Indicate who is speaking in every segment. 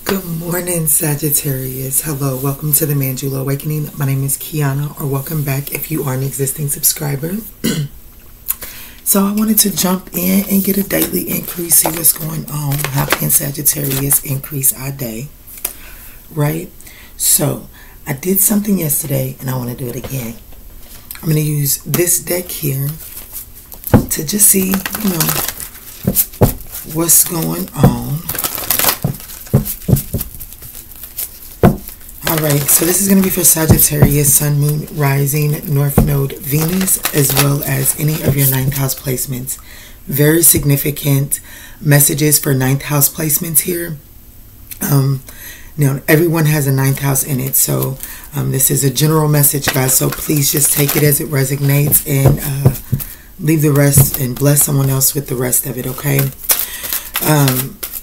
Speaker 1: Good morning, Sagittarius. Hello, welcome to the ManjulaAwakening. My name is Kiana, or welcome back if you are an existing subscriber. So I wanted to jump in and get a daily increase, see what's going on. How can Sagittarius increase our day? Right? So I did something yesterday and I want to do it again. I'm going to use this deck here to just see, what's going on. Alright, so this is going to be for Sagittarius, Sun, Moon, Rising, North Node, Venus, as well as any of your 9th house placements. Very significant messages for 9th house placements here. Now, everyone has a 9th house in it, so this is a general message, guys, so please just take it as it resonates and leave the rest and bless someone else with the rest of it, okay?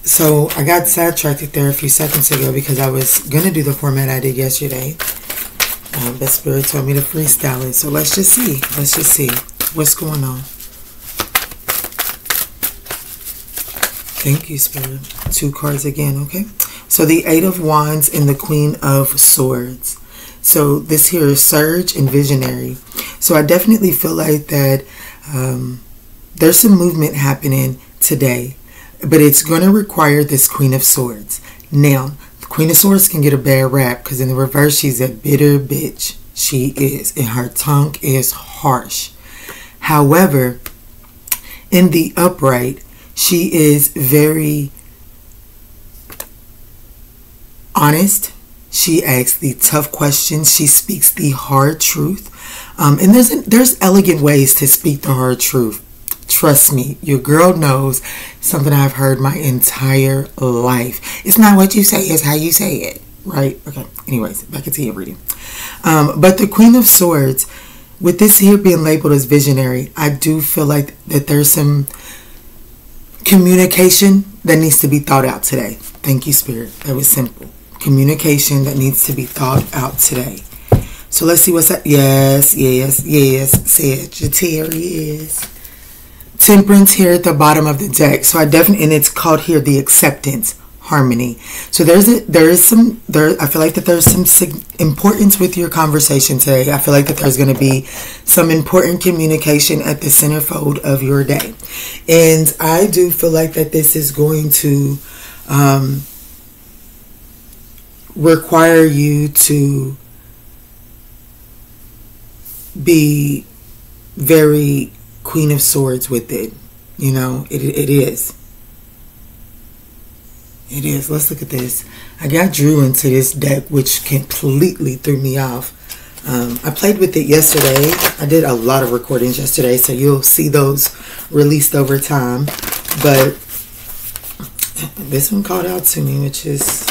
Speaker 1: So I got sidetracked there a few seconds ago because I was going to do the format I did yesterday. But Spirit told me to freestyle it. So let's just see. Let's just see what's going on. Thank you, Spirit. 2 cards again, okay? So the 8 of Wands and the Queen of Swords. So this here is Surge and Visionary. So I definitely feel like that there's some movement happening today. But it's going to require this Queen of Swords. Now, the Queen of Swords can get a bad rap because in the reverse, she's a bitter bitch. She is. And her tongue is harsh. However, in the upright, she is very honest. She asks the tough questions. She speaks the hard truth. And there's elegant ways to speak the hard truth. Trust me, your girl knows something I've heard my entire life. It's not what you say, it's how you say it. Right? Okay. Anyways, back into your reading. But the Queen of Swords, with this here being labeled as visionary, I do feel like that there's some communication that needs to be thought out today. Thank you, Spirit. That was simple. Communication that needs to be thought out today. So let's see what's that. Yes, Sagittarius. Temperance here at the bottom of the deck. So I definitely, and it's called here the acceptance, harmony. So I feel like that there's some importance with your conversation today. I feel like that there's going to be some important communication at the centerfold of your day. And I do feel like that this is going to require you to be very Queen of Swords with it. It is. It is. Let's look at this. I got drew into this deck, which completely threw me off. I played with it yesterday. I did a lot of recordings yesterday, so you'll see those released over time. But this one called out to me, which is,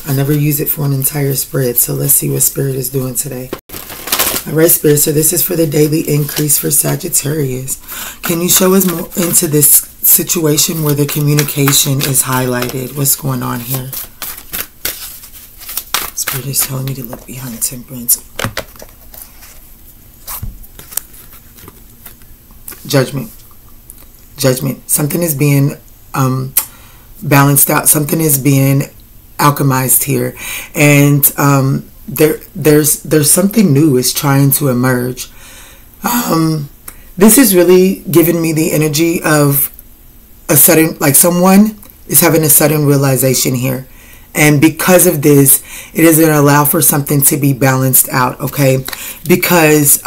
Speaker 1: I never use it for an entire spread. So let's see what Spirit is doing today. Alright, Spirit, so this is for the daily increase for Sagittarius. Can you show us more into this situation where the communication is highlighted? What's going on here? Spirit is telling me to look behind Temperance. Judgment. Judgment. Something is being balanced out. Something is being alchemized here. And there's something new is trying to emerge. This is really giving me the energy of a sudden, like someone is having a sudden realization here, and because of this, it doesn't allow for something to be balanced out, okay? Because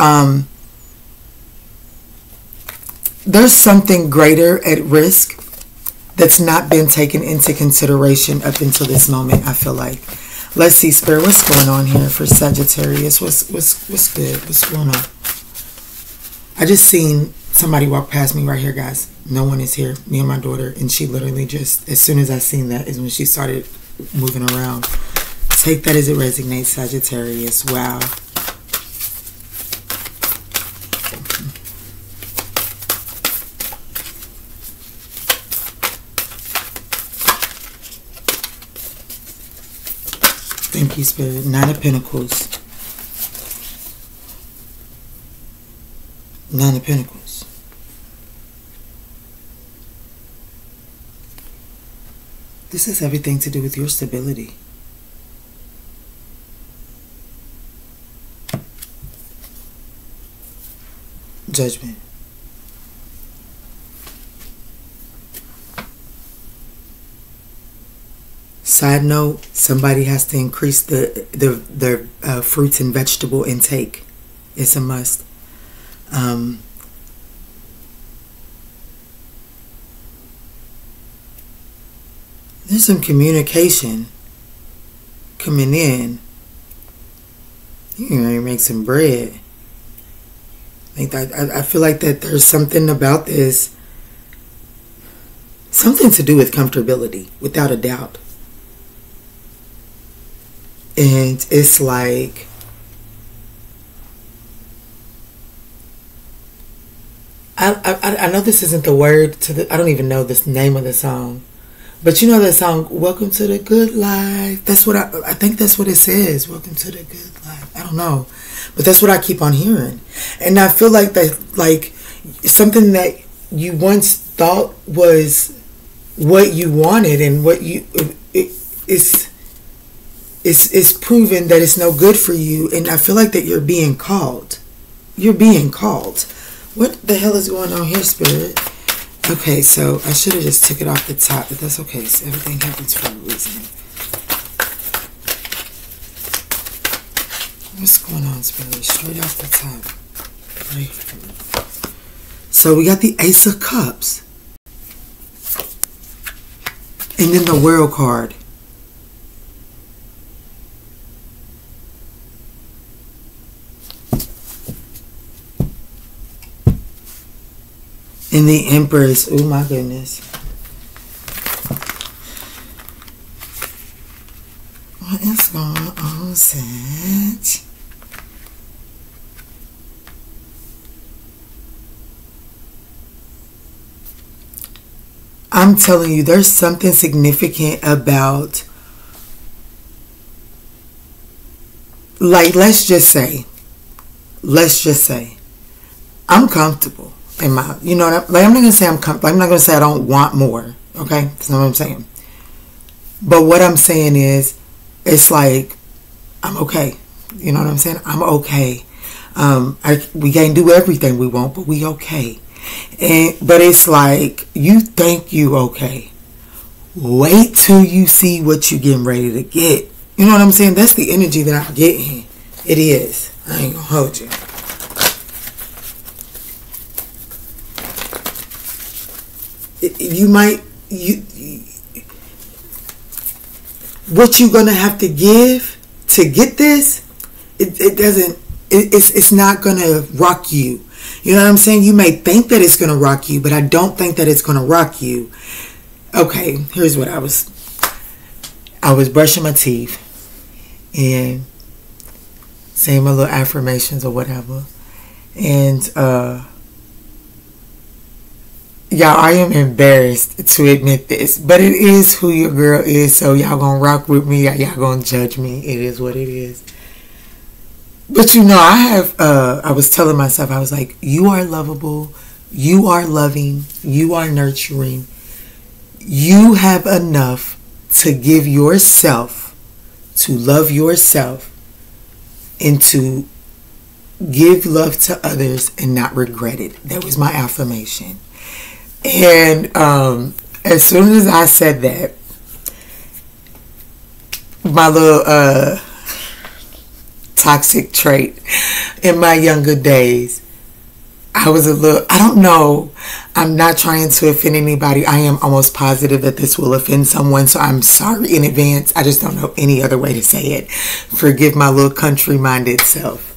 Speaker 1: there's something greater at risk that's not been taken into consideration up until this moment, I feel like. Let's see, Spirit, what's going on here for Sagittarius? What's good? What's going on? I just seen somebody walk past me right here, guys. No one is here. Me and my daughter. And she literally just, as soon as I seen that is when she started moving around. Take that as it resonates, Sagittarius. Wow. Thank you, Spirit. 9 of Pentacles. 9 of Pentacles. This has everything to do with your stability. Judgment. Side note, somebody has to increase their fruits and vegetable intake. It's a must. There's some communication coming in. You can really make some bread. I feel like that there's something about this, something to do with comfortability, without a doubt. And it's like, I know this isn't the word to the, I don't even know the name of the song, but you know that song, Welcome to the Good Life. That's what I think that's what it says. Welcome to the good life. I don't know, but that's what I keep on hearing. And I feel like that, like, something that you once thought was what you wanted and what you, it's proven that it's no good for you. And I feel like that you're being called. You're being called. What the hell is going on here, Spirit? Okay, so I should have just took it off the top, but that's okay. So everything happens for a reason. What's going on, Spirit? Straight off the top. Right here. So we got the Ace of Cups. And then the World card. And the Empress. Oh my goodness. What is going on, Sag? I'm telling you, there's something significant about, like, let's just say, I'm comfortable. In my, you know, like, I'm not gonna say I'm comfortable. I'm not gonna say I don't want more. Okay, that's not what I'm saying. But what I'm saying is, it's like, I'm okay. You know what I'm saying? I'm okay. We can't do everything we want, but we okay. But it's like, you think you okay. Wait till you see what you getting ready to get. You know what I'm saying? That's the energy that I'm getting. It is. I ain't gonna hold you. What you're gonna have to give to get this, it's not gonna rock you. You know what I'm saying? You may think that it's gonna rock you, but I don't think that it's gonna rock you. Okay, here's what I was brushing my teeth and saying my little affirmations or whatever, and y'all, I am embarrassed to admit this, but it is who your girl is, so y'all gonna rock with me, y'all gonna judge me. It is what it is. But you know, I was telling myself, I was like, you are lovable, you are loving, you are nurturing, you have enough to give yourself, to love yourself, and to give love to others and not regret it. That was my affirmation. And as soon as I said that, my little toxic trait in my younger days, I was a little, I don't know, I'm not trying to offend anybody. I am almost positive that this will offend someone, so I'm sorry in advance. I just don't know any other way to say it. Forgive my little country-minded self.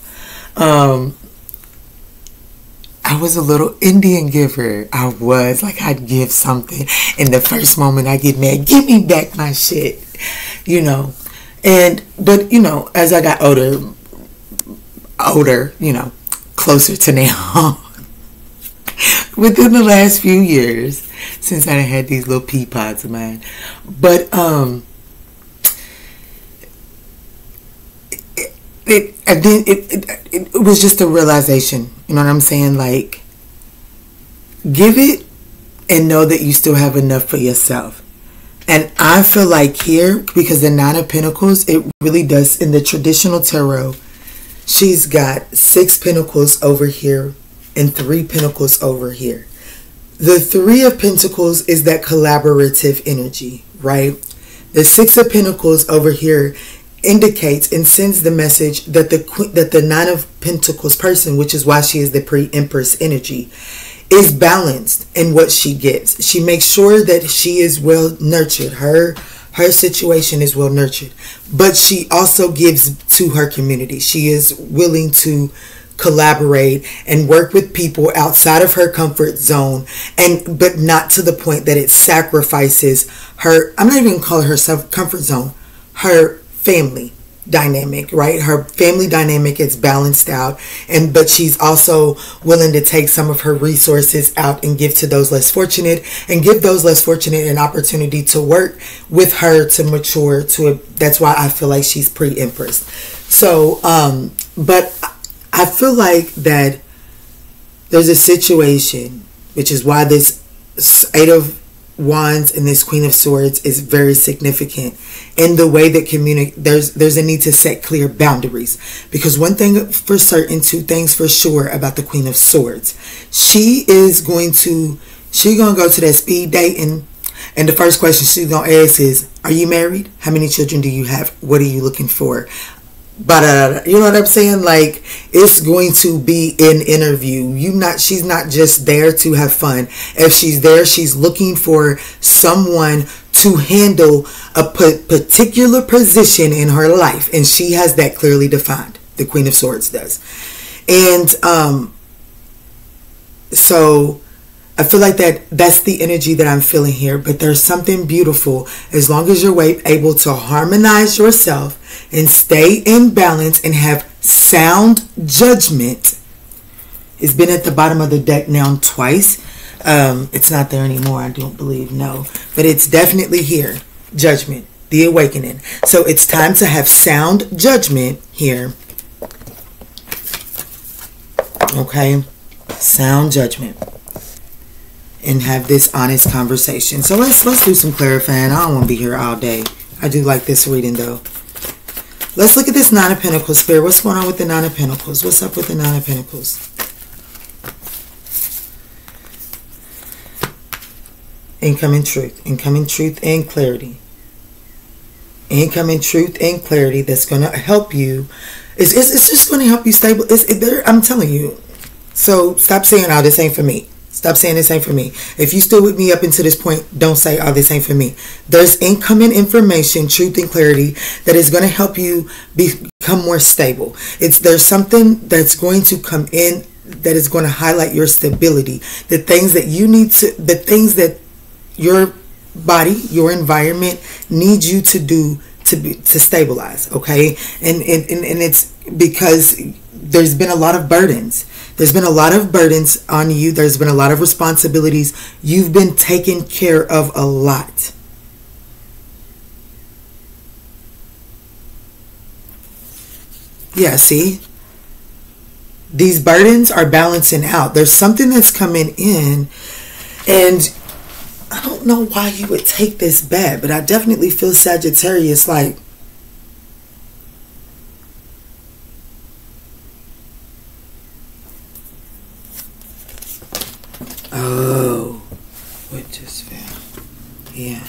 Speaker 1: I was a little Indian giver. I was. Like, I'd give something, and the first moment I get mad, give me back my shit. You know. But, you know, as I got older, you know, closer to now, within the last few years, since I had these little pea pods of mine. But, it was just a realization. You know what I'm saying? Like, give it and know that you still have enough for yourself. And I feel like here, because the Nine of Pentacles, it really does, in the traditional tarot, she's got 6 pentacles over here and 3 pentacles over here. The 3 of Pentacles is that collaborative energy, right? The 6 of Pentacles over here indicates and sends the message that the Nine of Pentacles person, which is why she is the pre-Empress energy, is balanced in what she gives. She makes sure that she is well nurtured. Her situation is well nurtured, but she also gives to her community. She is willing to collaborate and work with people outside of her comfort zone, but not to the point that it sacrifices her. I'm not even gonna call her comfort zone. Her family dynamic, right? Her family dynamic is balanced out, but she's also willing to take some of her resources out and give to those less fortunate, and give those less fortunate an opportunity to work with her to mature that's why I feel like she's pre-Empress. So but I feel like that there's a situation, which is why this 8 of Wands and this Queen of Swords is very significant in the way that there's a need to set clear boundaries. Because one thing for certain, 2 things for sure about the Queen of Swords, she's going to go to that speed dating, and the first question she's going to ask is, are you married? How many children do you have? What are you looking for? But you know what I'm saying? Like, it's going to be an interview. She's not just there to have fun. If she's there, she's looking for someone to handle a particular position in her life, and she has that clearly defined. The Queen of Swords does. And so I feel like that's the energy that I'm feeling here. But there's something beautiful as long as you're able to harmonize yourself and stay in balance and have sound judgment. It's been at the bottom of the deck now twice. It's not there anymore, I don't believe, no. But it's definitely here. Judgment, the awakening. So it's time to have sound judgment here. Okay? Sound judgment. And have this honest conversation. So let's do some clarifying. I don't want to be here all day. I do like this reading though. Let's look at this Nine of Pentacles, Spirit. What's going on with the Nine of Pentacles? What's up with the Nine of Pentacles? Incoming truth. Incoming truth and clarity. Incoming truth and clarity that's going to help you. It's just going to help you stable. I'm telling you. So stop saying, oh, this ain't for me. Stop saying this ain't for me. If you still with me up until this point, don't say, oh, this ain't for me. There's incoming information, truth and clarity that is going to help you become more stable. There's something that's going to come in that is going to highlight your stability. The things that you need to, the things that your body, your environment needs you to do to stabilize. Okay. And it's because there's been a lot of burdens. There's been a lot of burdens on you. There's been a lot of responsibilities. You've been taken care of a lot. Yeah, see? These burdens are balancing out. There's something that's coming in, and I don't know why you would take this bad, but I definitely feel Sagittarius like, oh, what just fell? Yeah.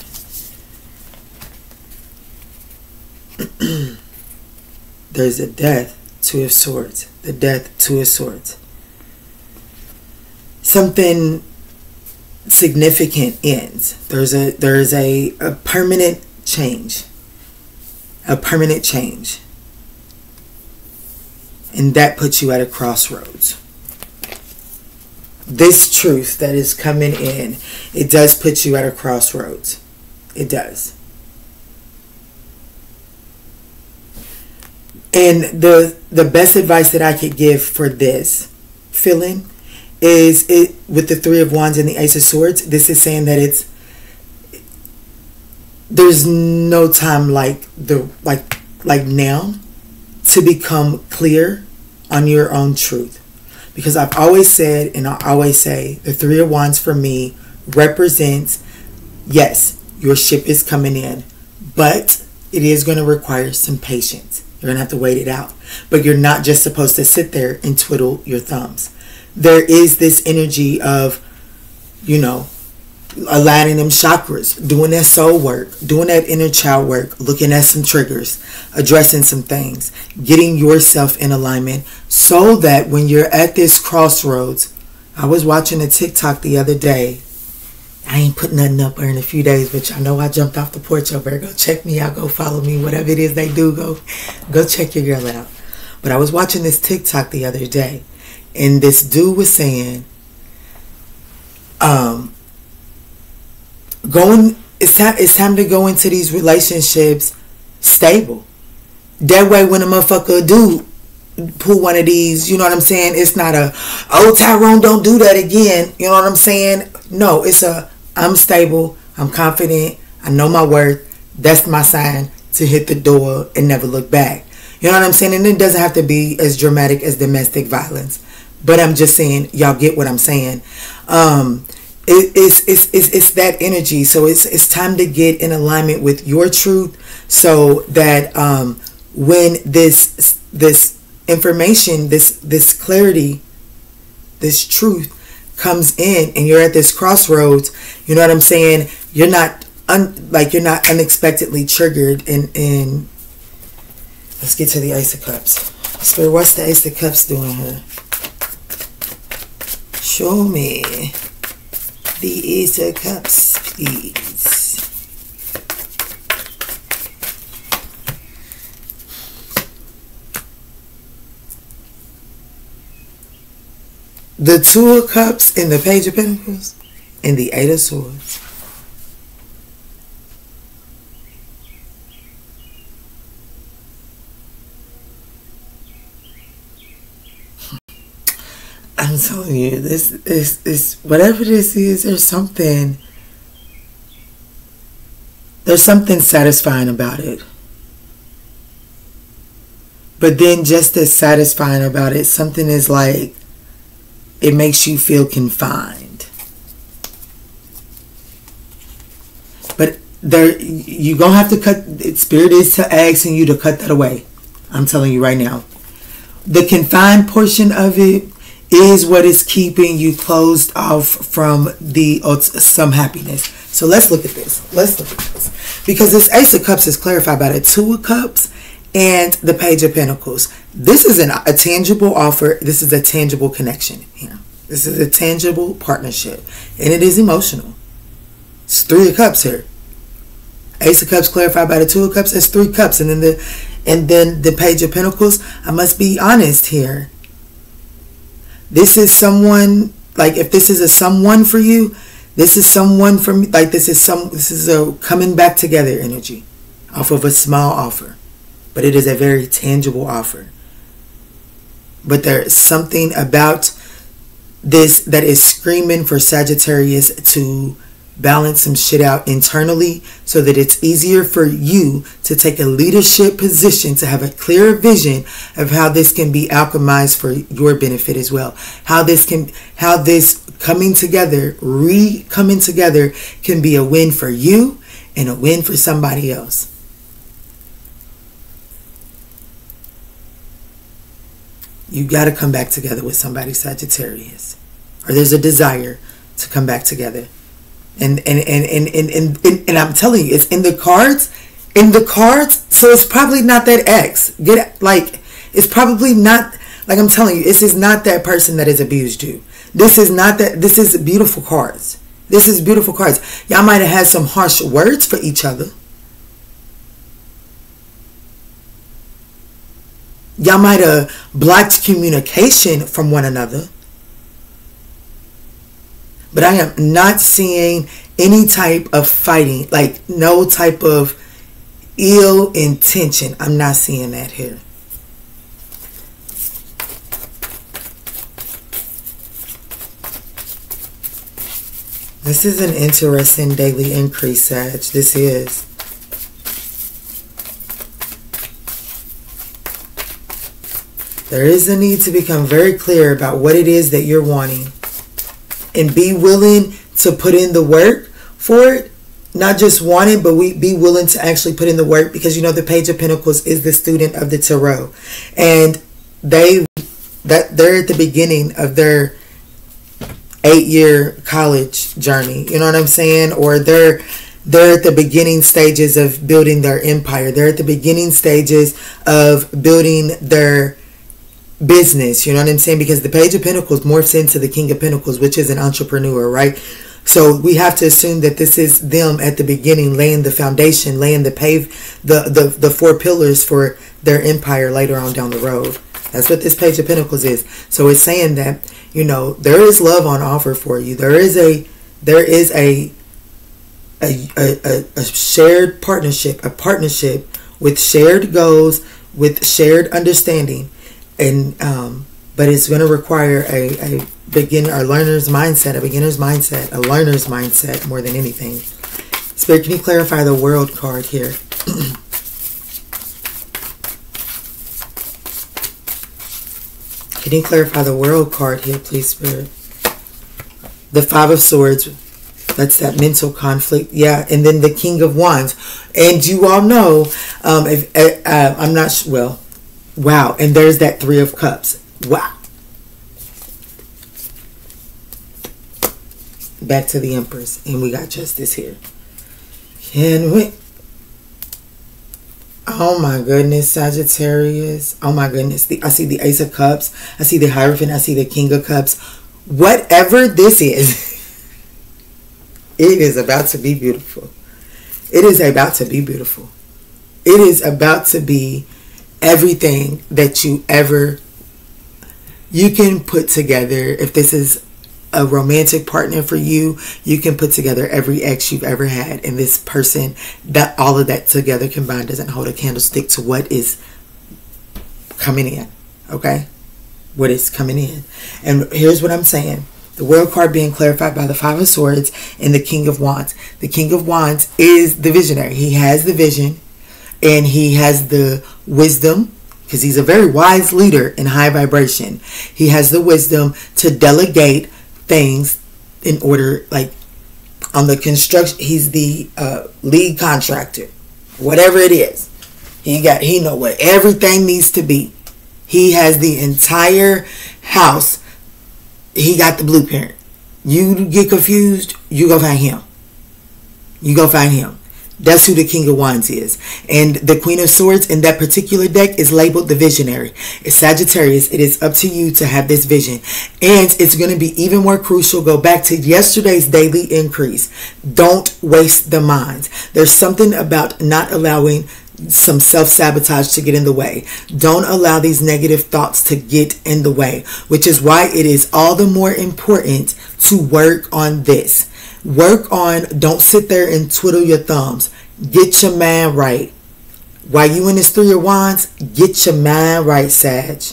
Speaker 1: There's a death, Two of Swords. The death, Two of Swords. Something significant ends. There's a permanent change. A permanent change. And that puts you at a crossroads. This truth that is coming in, it does put you at a crossroads. It does. And the best advice that I could give for this feeling is it with the Three of Wands and the Ace of Swords. This is saying that there's no time like now to become clear on your own truth. Because I've always said, and I always say, the Three of Wands for me represents, yes, Your ship is coming in, but it is going to require some patience. You're going to have to wait it out. But you're not just supposed to sit there and twiddle your thumbs. There is this energy of, aligning them chakras, doing that soul work, doing that inner child work, looking at some triggers, addressing some things, getting yourself in alignment so that when you're at this crossroads. I was watching a TikTok the other day. I ain't put nothing up there in a few days, but y'all know I jumped off the porch over there. Go check me out. Go follow me. Whatever it is they do, go check your girl out. But I was watching this TikTok the other day, and this dude was saying, it's time to go into these relationships stable. That way when a motherfucker do pull one of these, you know what I'm saying? It's not Tyrone, don't do that again. You know what I'm saying? No, it's I'm stable, I'm confident, I know my worth. That's my sign to hit the door and never look back. You know what I'm saying? And it doesn't have to be as dramatic as domestic violence. But I'm just saying, y'all get what I'm saying. It's that energy. So it's time to get in alignment with your truth, so that when this information, this clarity, this truth comes in, and you're at this crossroads, you know what I'm saying? You're not unexpectedly triggered. And let's get to the Ace of Cups. Spirit, what's the Ace of Cups doing here? Show me the Ace of Cups, please. The Two of Cups and the Page of Pentacles and the Eight of Swords. I'm telling you, this is whatever this is. There's something satisfying about it. But then, just as satisfying about it, something is like it makes you feel confined. But you're gonna have to cut. Spirit is asking you to cut that away. I'm telling you right now. The confined portion of it is what is keeping you closed off from some happiness. So let's look at this. Because this Ace of Cups is clarified by the Two of Cups and the Page of Pentacles. This is a tangible offer. This is a tangible connection here. This is a tangible partnership. And it is emotional. It's Three of Cups here. Ace of Cups clarified by the Two of Cups. That's Three Cups. And then the Page of Pentacles. I must be honest here. This is someone, like if this is a someone for you, this is someone for me, like this is a coming back together energy off of a small offer. But it is a very tangible offer. But there's something about this that is screaming for Sagittarius to balance some shit out internally, so that it's easier for you to take a leadership position, to have a clearer vision of how this can be alchemized for your benefit as well. How this coming together can be a win for you and a win for somebody else. You got to come back together with somebody, Sagittarius, or there's a desire to come back together. And I'm telling you, it's in the cards. So it's probably not that ex. It's probably not, like I'm telling you, this is not that person that has abused you. This is beautiful cards. Y'all might have had some harsh words for each other. Y'all might have blocked communication from one another. But I am not seeing any type of fighting, like no type of ill intention. I'm not seeing that here. This is an interesting daily increase, Sag. This is. There is a need to become very clear about what it is that you're wanting. And be willing to put in the work for it, not just want it, but we be willing to actually put in the work, because you know the Page of Pentacles is the student of the tarot, and they're at the beginning of their 8-year college journey. You know what I'm saying? Or they're at the beginning stages of building their empire. They're at the beginning stages of building their business. You know what I'm saying? Because the Page of Pentacles morphs into the King of Pentacles, which is an entrepreneur, right? So we have to assume that this is them at the beginning, laying the foundation, laying the 4 pillars for their empire later on down the road. That's what this Page of Pentacles is. So it's saying that, you know, there is love on offer for you. There is a shared partnership, a partnership with shared goals, with shared understanding, and but it's going to require a learner's mindset, a learner's mindset more than anything. Spirit, can you clarify the World card here? Can you clarify the World card here, please, Spirit? The 5 of Swords, that's that mental conflict. Yeah, and then the King of Wands. And you all know, I'm not sure, well, wow. And there's that 3 of Cups. Wow. Back to the Empress. And we got Justice here. Can we... Oh my goodness, Sagittarius. Oh my goodness. I see the Ace of Cups. I see the Hierophant. I see the King of Cups. Whatever this is, it is about to be beautiful. It is about to be beautiful. It is about to be everything that you can put together. If this is a romantic partner for you, you can put together every ex you've ever had, and this person, that all of that together combined doesn't hold a candlestick to what is coming in. Okay, what is coming in. And here's what I'm saying: the World card being clarified by the 5 of Swords and the King of Wands. The King of Wands is the visionary. He has the vision and he has the wisdom, because he's a very wise leader in high vibration. He has the wisdom to delegate things in order, like on the construction, he's the lead contractor, whatever it is. He know what everything needs to be. He has the entire house. He got the blueprint. You get confused, you go find him. You go find him. That's who the King of Wands is. And the Queen of Swords in that particular deck is labeled the Visionary. It's Sagittarius. It is up to you to have this vision. And it's going to be even more crucial. Go back to yesterday's daily increase. Don't waste the minds. There's something about not allowing some self-sabotage to get in the way. Don't allow these negative thoughts to get in the way, which is why it is all the more important to work on this. Work on, don't sit there and twiddle your thumbs. Get your mind right. While you in this 3 of Wands, get your mind right, Sag.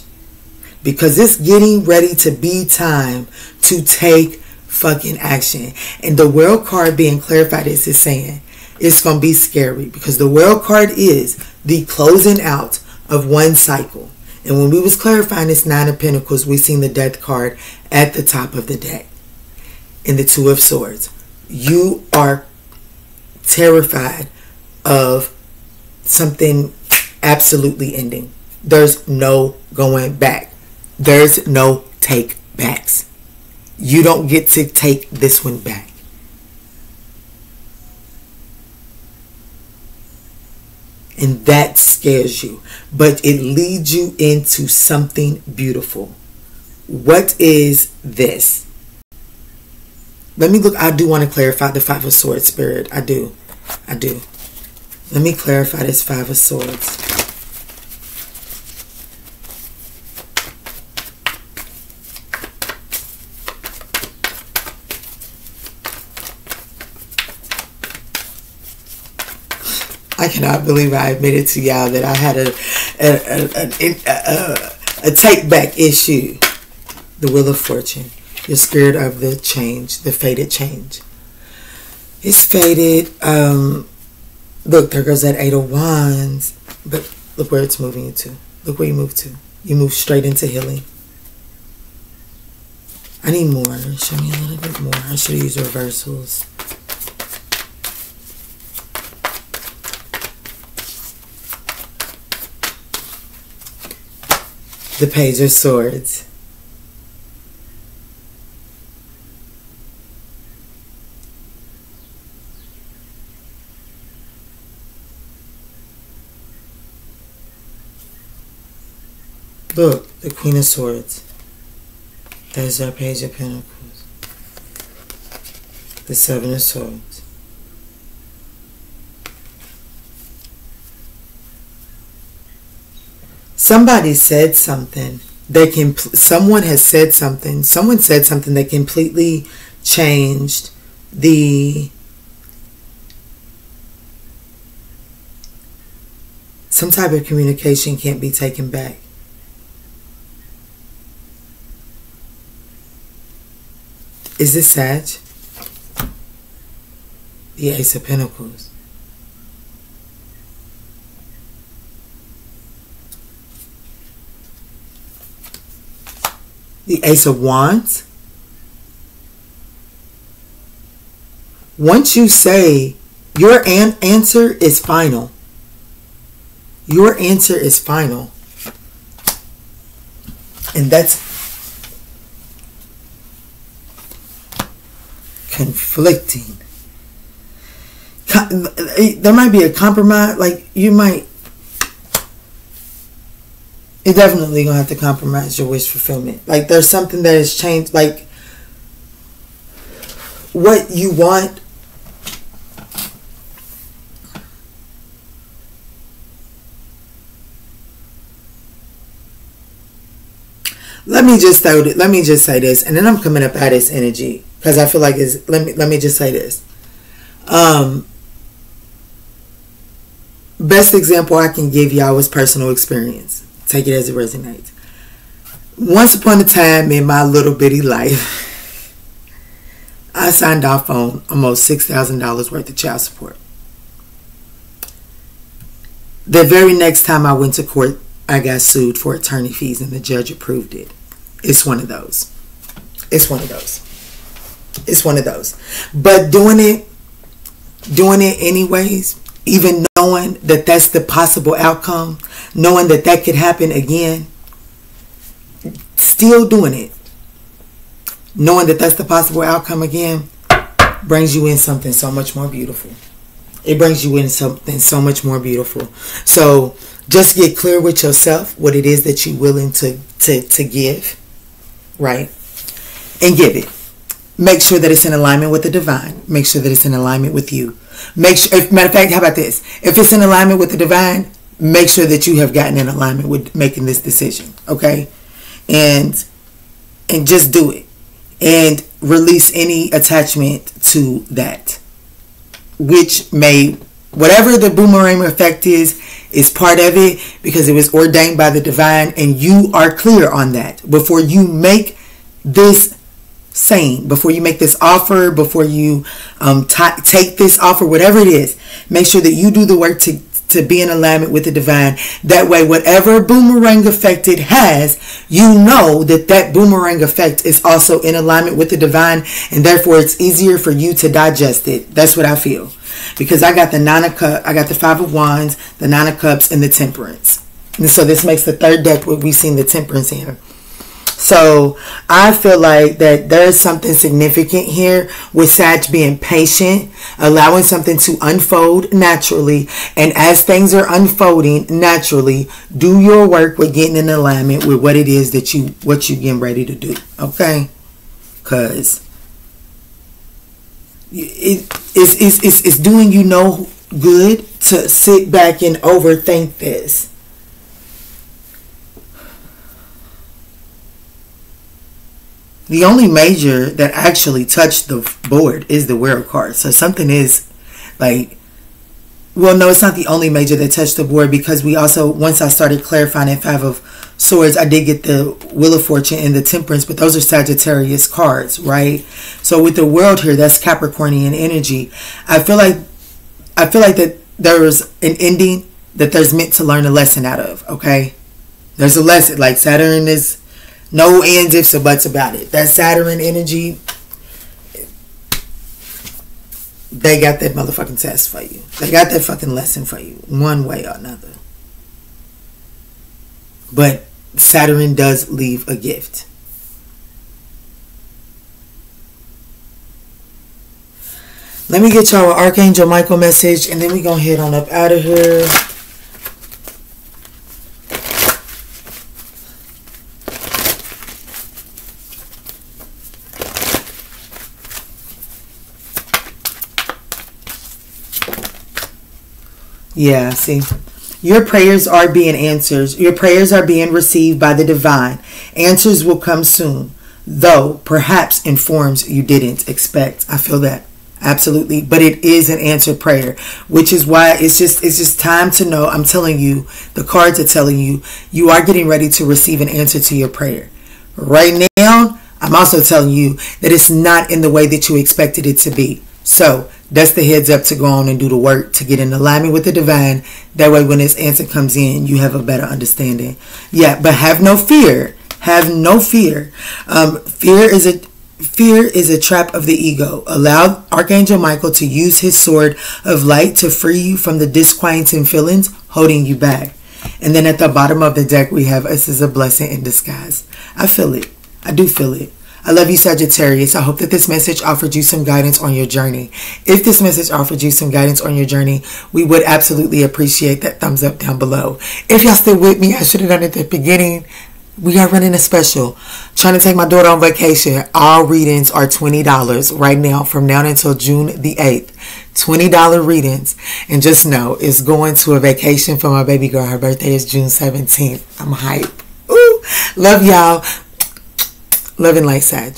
Speaker 1: Because it's getting ready to be time to take fucking action. And the World card being clarified is saying it's going to be scary, because the World card is the closing out of one cycle. And when we was clarifying this 9 of Pentacles, we seen the Death card at the top of the deck. And the 2 of Swords. You are terrified of something absolutely ending. There's no going back. There's no take backs. You don't get to take this one back. And that scares you. But it leads you into something beautiful. What is this? Let me look. I do want to clarify the 5 of Swords, Spirit. I do. Let me clarify this 5 of Swords. I cannot believe I admitted to y'all that I had a take back issue. The Wheel of Fortune. Your spirit of the change, the fated change. It's fated. Look, there goes that 8 of Wands. But look where it's moving you to. Look where you move to. You move straight into healing. I need more. Show me a little bit more. I should use reversals. the Page of Swords. Look, the Queen of Swords. There's our Page of Pentacles. The Seven of Swords. Somebody said something. Someone has said something. Someone said something that completely changed some type of communication can't be taken back. Is this Sag? The Ace of Pentacles. The Ace of Wands. Once you say your answer is final. Your answer is final. And that's conflicting. There might be a compromise. Like, you might... You're definitely going to have to compromise your wish fulfillment. Like, there's something that has changed. Like, what you want... Let me just say this, and then I'm coming up out of this energy because I feel like it's. Let me just say this. Best example I can give y'all was personal experience. Take it as it resonates. Once upon a time in my little bitty life, I signed off on almost $6,000 worth of child support. The very next time I went to court, I got sued for attorney fees and the judge approved it. It's one of those. It's one of those. It's one of those. But doing it anyways, even knowing that that's the possible outcome, knowing that that could happen again, still doing it, knowing that that's the possible outcome again, brings you in something so much more beautiful. It brings you in something so much more beautiful. So just get clear with yourself what it is that you're willing to give, right? And give it. Make sure that it's in alignment with the divine. Make sure that it's in alignment with you. Make sure, matter of fact, how about this? If it's in alignment with the divine, make sure that you have gotten in alignment with making this decision, okay? And just do it. And release any attachment to that. Which may, whatever the boomerang effect is part of it, because it was ordained by the divine, and you are clear on that before you make this saying, before you make this offer, before you take this offer, whatever it is, make sure that you do the work to be in alignment with the divine. That way, whatever boomerang effect it has, you know that that boomerang effect is also in alignment with the divine, and therefore it's easier for you to digest it. That's what I feel. Because I got the I got the Five of Wands, the Nine of Cups, and the Temperance. And so this makes the third deck what we've seen the Temperance here. So I feel like that there's something significant here with Sag being patient, allowing something to unfold naturally. And as things are unfolding naturally, do your work with getting in alignment with what it is that what you're getting ready to do. Okay? Because it's doing you no good to sit back and overthink this. The only major that actually touched the board is the World card. So something is like, well, no, it's not the only major that touched the board, because we also, once I started clarifying that Five of Swords, I did get the Wheel of Fortune and the Temperance, but those are Sagittarius cards, right? So with the World here, that's Capricornian energy. I feel like that there's an ending that there's meant to learn a lesson out of, okay? There's a lesson. Like Saturn is no ands, ifs, or buts about it. That Saturn energy, they got that motherfucking test for you. They got that fucking lesson for you, one way or another. But Saturn does leave a gift. Let me get y'all an Archangel Michael message, and then we're going to head on up out of here. Yeah, see. Your prayers are being answered. Your prayers are being received by the divine. Answers will come soon, though perhaps in forms you didn't expect. I feel that. Absolutely. But it is an answered prayer, which is why it's just time to know. I'm telling you, the cards are telling you, you are getting ready to receive an answer to your prayer. Right now, I'm also telling you that it's not in the way that you expected it to be. So that's the heads up to go on and do the work to get in alignment with the divine. That way when this answer comes in, you have a better understanding. Yeah, but have no fear. Have no fear. Fear is a trap of the ego. Allow Archangel Michael to use his sword of light to free you from the disquieting feelings holding you back. And then at the bottom of the deck, we have this is a blessing in disguise. I feel it. I do feel it. I love you, Sagittarius. I hope that this message offered you some guidance on your journey. If this message offered you some guidance on your journey, we would absolutely appreciate that thumbs up down below. If y'all still with me, I should have done it at the beginning. We are running a special. Trying to take my daughter on vacation. All readings are $20 right now from now until June the 8th. $20 readings. And just know, it's going to a vacation for my baby girl. Her birthday is June 17th. I'm hype. Ooh, love y'all. Love and light, Sag.